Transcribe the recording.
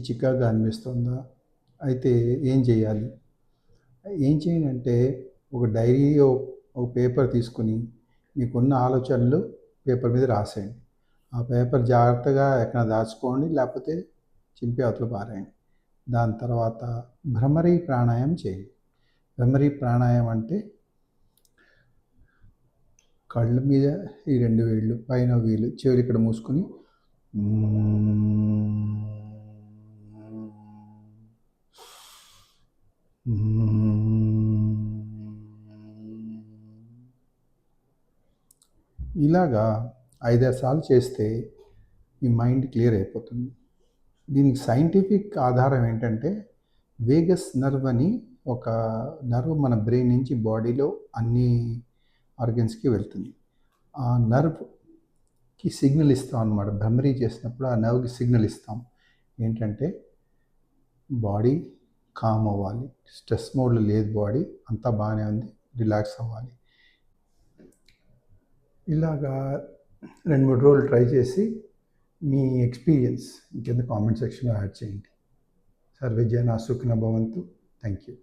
చికాకుగా అనిపిస్తుందా? అయితే ఏం చేయాలి? ఏం చేయాలంటే ఒక డైరీయో, ఒక పేపర్ తీసుకొని మీకున్న ఆలోచనలు పేపర్ మీద రాసేయండి. ఆ పేపర్ జాగ్రత్తగా ఎక్కడైనా దాచుకోండి, లేకపోతే చింపి అవతల పారేయండి. దాని తర్వాత భ్రమరీ ప్రాణాయామం చేయండి. భ్రమరీ ప్రాణాయామం అంటే కళ్ళ మీద ఈ 2 వేళ్ళు, పైన వేలు, చెవులు ఇక్కడ మూసుకొని ఇలాగా 5-6 సార్లు చేస్తే ఈ మైండ్ క్లియర్ అయిపోతుంది. దీనికి సైంటిఫిక్ ఆధారం ఏంటంటే వేగస్ నర్వ్ అని ఒక నర్వ్ మన బ్రెయిన్ నుంచి బాడీలో అన్ని ఆర్గన్స్కి వెళ్తుంది. ఆ నర్వ్కి సిగ్నల్ ఇస్తాం అన్నమాట. భ్రమరీ చేసినప్పుడు ఆ నర్వ్కి సిగ్నల్ ఇస్తాం ఏంటంటే బాడీ కామ్ అవ్వాలి, స్ట్రెస్ మోడ్లో లేదు, బాడీ అంతా బాగానే ఉంది, రిలాక్స్ అవ్వాలి. ఇలాగా 2-3 రోజులు ట్రై చేసి మీ ఎక్స్పీరియన్స్ కింద కామెంట్ సెక్షన్లో యాడ్ చేయండి. సర్వే జనా సుఖినో భవంతు. Thank you.